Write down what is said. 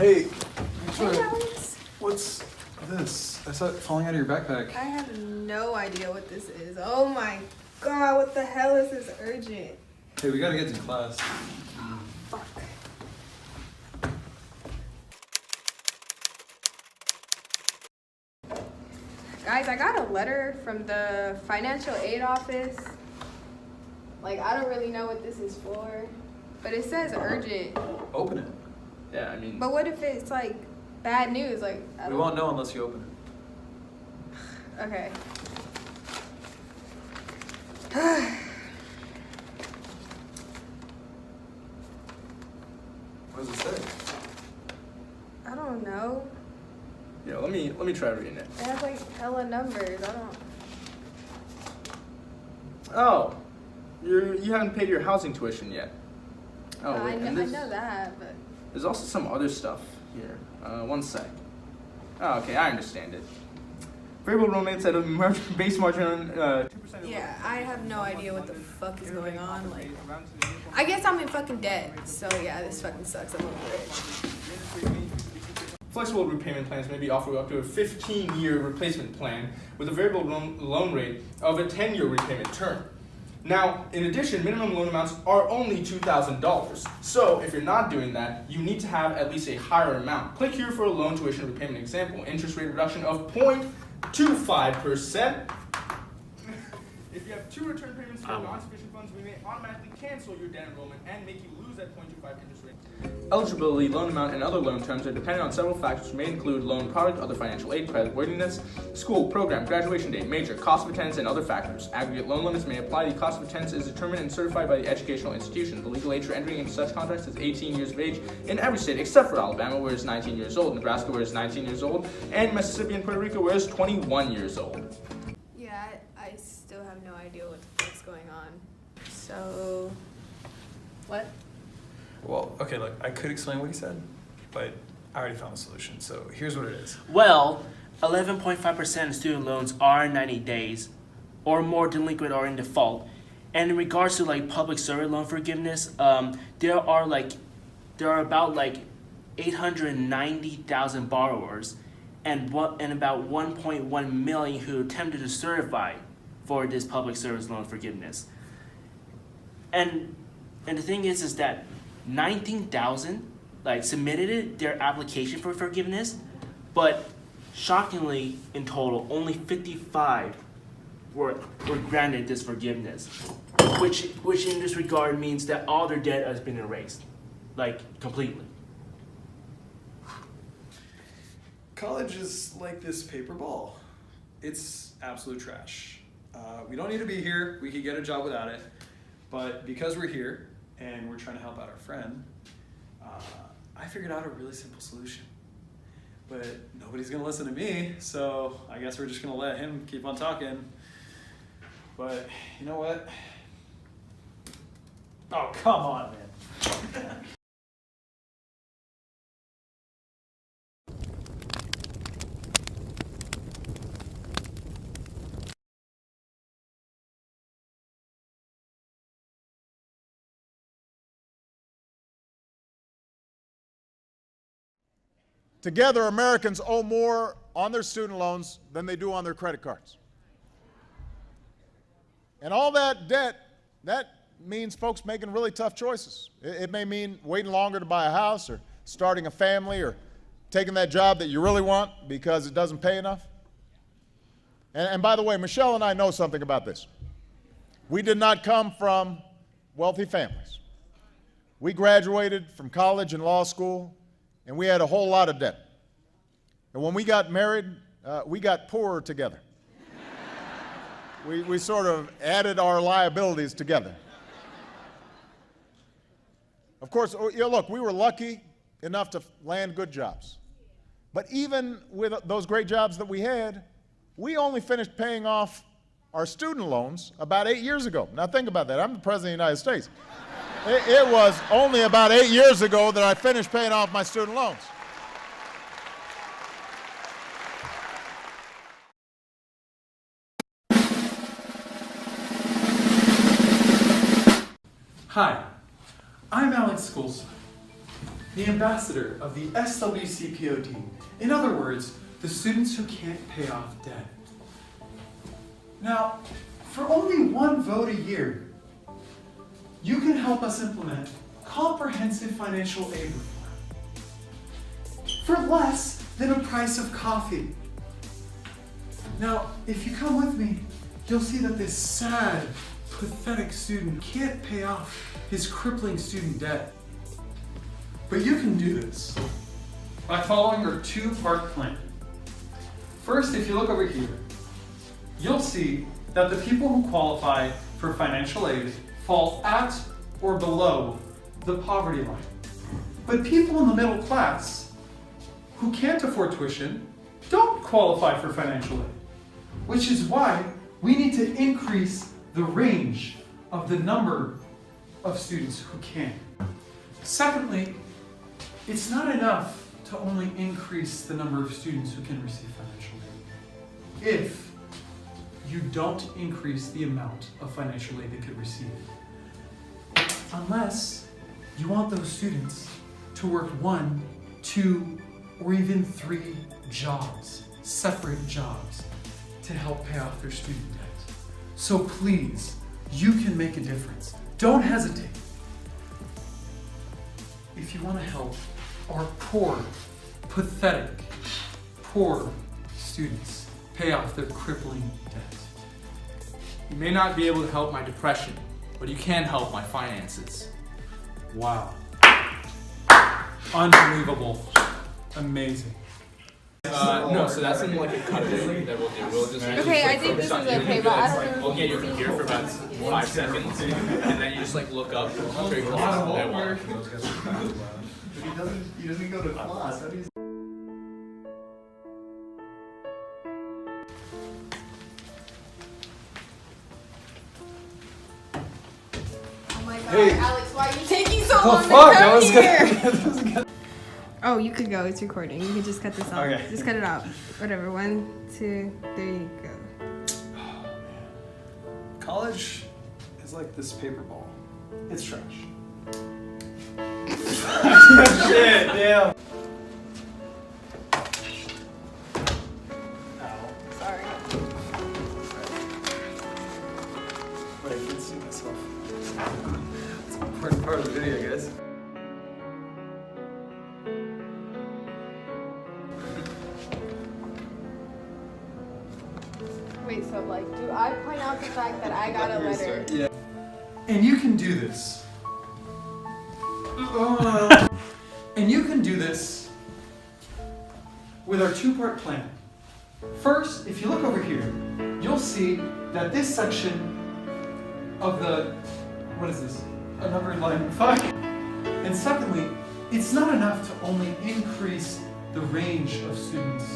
Hey, Hey, Alex. what's this? I saw it falling out of your backpack. I have no idea what this is. Oh my god, what the hell is this urgent? Hey, we gotta get to class. Fuck. Guys, I got a letter from the financial aid office. Like, I don't really know what this is for, but it says urgent. Open it. Yeah, I mean, But what if it's like bad news? Like, I we don't... won't know unless you open it. Okay. What does it say? I don't know. Yeah, let me try reading it. It has like hella numbers. I don't... Oh, you haven't paid your housing tuition yet. Oh, I wait, know, and I know that, but... there's also some other stuff here. One sec. Oh, okay, I understand it. Variable loan rates at a base margin on 2%. Yeah, I have no idea what the fuck is going on. Like, I guess I'm in fucking debt. So yeah, this fucking sucks. I'm over it. Flexible repayment plans may be offered up to a 15-year replacement plan with a variable loan rate of a 10-year repayment term. Now, in addition, minimum loan amounts are only $2,000. So, if you're not doing that, you need to have at least a higher amount. Click here for a loan tuition repayment example. Interest rate reduction of 0.25%. If you have two return payments for non-sufficient funds, we may automatically cancel your debt enrollment and make you lose that 0.25 interest rate. Eligibility, loan amount, and other loan terms are dependent on several factors which may include loan product, other financial aid, creditworthiness, school, program, graduation date, major, cost of attendance, and other factors. Aggregate loan limits may apply. The cost of attendance is determined and certified by the educational institution. The legal age for entering into such contracts is 18 years of age in every state except for Alabama, where it's 19 years old, Nebraska, where it's 19 years old, and Mississippi and Puerto Rico, where it's 21 years old. Yeah, I still have no idea what the fuck's going on. So, what? Well, okay, look, I could explain what he said, but I already found the solution. So here's what it is. Well, 11.5% of student loans are 90 days or more delinquent or in default. And in regards to like public service loan forgiveness, there are about 890,000 borrowers and about 1.1 million who attempted to certify for this public service loan forgiveness. And the thing is that 19,000 submitted their application for forgiveness, but shockingly in total only 55 were granted this forgiveness, which in this regard means that all their debt has been erased, completely. College is like this paper ball. It's absolute trash. We don't need to be here. We could get a job without it. But because we're here and we're trying to help out our friend, I figured out a really simple solution. But nobody's gonna listen to me, so I guess we're just gonna let him keep on talking. But you know what? Oh, come on, man. Together, Americans owe more on their student loans than they do on their credit cards. And all that debt, that means folks making really tough choices. It may mean waiting longer to buy a house or starting a family or taking that job that you really want because it doesn't pay enough. And by the way, Michelle and I know something about this. We did not come from wealthy families. We graduated from college and law school, and we had a whole lot of debt. And when we got married, we got poorer together. We sort of added our liabilities together. Of course, look, we were lucky enough to land good jobs. But even with those great jobs that we had, we only finished paying off our student loans about 8 years ago. Now think about that. I'm the President of the United States. It was only about 8 years ago that I finished paying off my student loans. Hi, I'm Alex Schools. the ambassador of the SWCPOD. In other words, the students who can't pay off debt. Now, for only one vote a year, you can help us implement comprehensive financial aid reform for less than a price of coffee. Now, if you come with me, you'll see that this sad, pathetic student can't pay off his crippling student debt. But you can do this by following our two-part plan. First, if you look over here, you'll see that the people who qualify for financial aid fall at or below the poverty line. But people in the middle class who can't afford tuition don't qualify for financial aid, which is why we need to increase the range of the number of students who can. Secondly, it's not enough to only increase the number of students who can receive financial aid if you don't increase the amount of financial aid they could receive. Unless you want those students to work 1, 2, or even 3 jobs, separate jobs, to help pay off their student debt. So please, you can make a difference. Don't hesitate. If you want to help our poor, pathetic, poor students pay off their crippling debt. You may not be able to help my depression, but you can help my finances. Wow. Unbelievable. Amazing. No, so that's in like a cut that we'll do. We'll just Okay, I think this is okay, but I don't know. We'll get your computer for about 5 seconds, and then you just like look up very close to what I want. He doesn't go to class. How do you... Oh my god, Hey. Alex, why are you taking so Oh long fuck, to I come was here? gonna... Oh, you could go. It's recording. You can just cut this off. Okay. Just cut it out. Whatever. 1, 2, 3, go. College is like this paper ball. It's trash. Shit, damn. Sorry. Wait, I can see myself. It's an important part of the video, guys. Wait, so like, do I point out the fact that I got a letter? Yeah. And you can do this. And you can do this with our two-part plan. First, if you look over here, you'll see that this section of the, what is this? A numbered line, fuck. And secondly, it's not enough to only increase the range of students